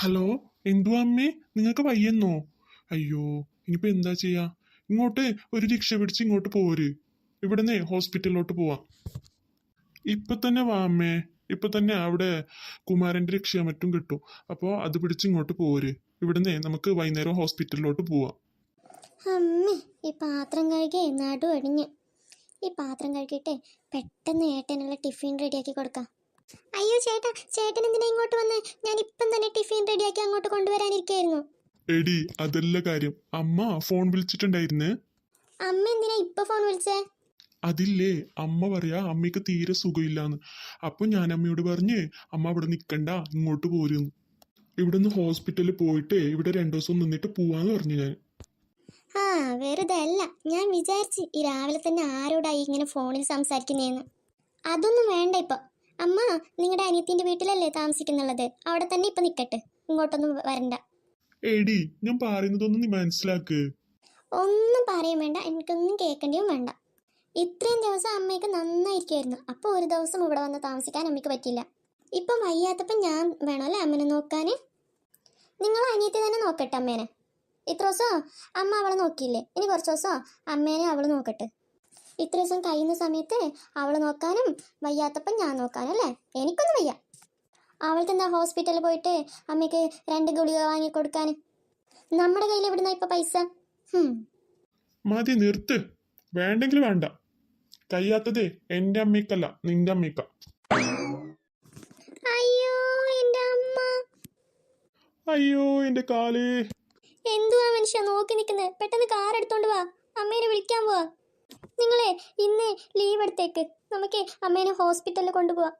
Hello, എന്തുവാ അമ്മേ, നിങ്ങൾക്ക് വയ്യെന്നോ? അയ്യോ, ഇനിയിപ്പോ എന്താ ചെയ്യാ? ഇങ്ങോട്ട് ഒരു റിക്ഷ പിടിച്ച് ഇങ്ങോട്ട് പോര്. ഇവിടുന്ന് ഹോസ്പിറ്റലിലോട്ട് പോവാം. ഇപ്പൊ തന്നെ വാ അമ്മേ. ഇപ്പൊ തന്നെ അവിടെ കുമാരന്റെ രക്ഷയോ മറ്റും കിട്ടും. അപ്പോൾ അത് പിടിച്ച് ഇങ്ങോട്ട് പോര്. ഇവിടുന്ന് നമുക്ക് വൈകുന്നേരം ഹോസ്പിറ്റലിലോട്ട് പോവാം. അമ്മേ, ഈ പാത്രം കഴുകി നടു അടിഞ്ഞ്. ഈ പാത്രം കഴുകിയിട്ട് പെട്ടെന്ന് ഏട്ടനുള്ള ടിഫിൻ റെഡിയാക്കി കൊടുക്കാം. അയ്യോ ചേട്ടാ, ചേട്ടൻ എന്തിനാ ഇങ്ങോട്ട് വന്ന്? ഞാൻ ഇപ്പം തന്നെ ടിഫിൻ റെഡിയാക്കി അങ്ങോട്ട് കൊണ്ടുവരാനിരിക്കായിരുന്നു. എടി, അതല്ല കാര്യം. അമ്മ ഫോൺ വിളിച്ചിട്ടുണ്ടായിരുന്നേ. അമ്മ എന്തിനാ ഇപ്പൊ ഫോൺ വിളിച്ചേ? അതില്ലേ, അമ്മ പറയാ അമ്മയ്ക്ക് തീരെ സുഖമില്ലാന്ന്. അപ്പൊ ഞാൻ അമ്മയോട് പറഞ്ഞ് അമ്മ അവിടെ നിക്കണ്ട, ഇങ്ങോട്ട് പോരുന്നു. ഇവിടുന്ന് ഹോസ്പിറ്റലിൽ പോയിട്ട് ഇവിടെ 2 ദിവസം നിന്നിട്ട് പോവാന്ന് പറഞ്ഞു ഞാൻ. ആ, വെറുതെ അല്ല. ഞാൻ വിചാരിച്ച് ഈ രാവിലെ തന്നെ ആരോടായി ഇങ്ങനെ ഫോണിൽ സംസാരിക്കുന്നേന്ന്. അതൊന്നും വേണ്ട ഇപ്പൊ. അമ്മ നിങ്ങളുടെ അനിയത്തിന്റെ വീട്ടിലല്ലേ താമസിക്കുന്നുള്ളത്? അവിടെ തന്നെ ഇപ്പൊ നിക്കട്ടെ, ഇങ്ങോട്ടൊന്നും വരണ്ട. എടി, ഞാൻ പറയുന്നതൊന്നും നീ മനസ്സിലാക്ക്. ഒന്നും പറയും വേണ്ട, എനിക്കൊന്നും കേൾക്കേണ്ടിയും വേണ്ട. ഇത്രയും ദിവസം അമ്മയ്ക്ക് നന്നായിരിക്കുമായിരുന്നു. അപ്പോൾ ഒരു ദിവസം ഇവിടെ വന്ന് താമസിക്കാൻ അമ്മയ്ക്ക് പറ്റില്ല. ഇപ്പം വയ്യാത്തപ്പം ഞാൻ വേണമല്ലേ അമ്മനെ നോക്കാൻ? നിങ്ങൾ അനിയത്തി തന്നെ നോക്കട്ടെ അമ്മേനെ. ഇത്ര ദിവസം അമ്മ അവളെ നോക്കിയില്ലേ, ഇനി കുറച്ച് ദിവസം അമ്മേനെ അവൾ നോക്കട്ടെ. ഇത്ര ദിവസം കഴിയുന്ന സമയത്ത് അവൾ നോക്കാനും വയ്യാത്തപ്പം ഞാൻ നോക്കാനും അല്ലേ? എനിക്കൊന്നും വയ്യ. അവൾക്ക് എന്താ ഹോസ്പിറ്റലിൽ പോയിട്ട് അമ്മയ്ക്ക് 2 ഗുളിക വാങ്ങി കൊടുക്കാൻ? നമ്മുടെ കയ്യിൽ എവിടുന്ന ഇപ്പൊ പൈസ? മതി, നിർത്ത്. വേണ്ടെങ്കിൽ വേണ്ട. കഴിയാത്തതേ എന്റെ അമ്മയ്ക്കല്ല, നിന്റെ അമ്മയ്ക്ക. അയ്യോ എന്റെ അമ്മ. അയ്യോ എന്റെ കാലേ. എന്തുവാ മനുഷ്യ നോക്കി നിൽക്കുന്നത്? പെട്ടെന്ന് കാർ എടുത്തോണ്ട് വാ, അമ്മേനെ വിളിക്കാൻ പോവാ. നിങ്ങളെ ഇന്ന് ലീവ് എടുത്തേക്ക്, നമുക്ക് അമ്മേനെ ഹോസ്പിറ്റലിൽ കൊണ്ടുപോവാം.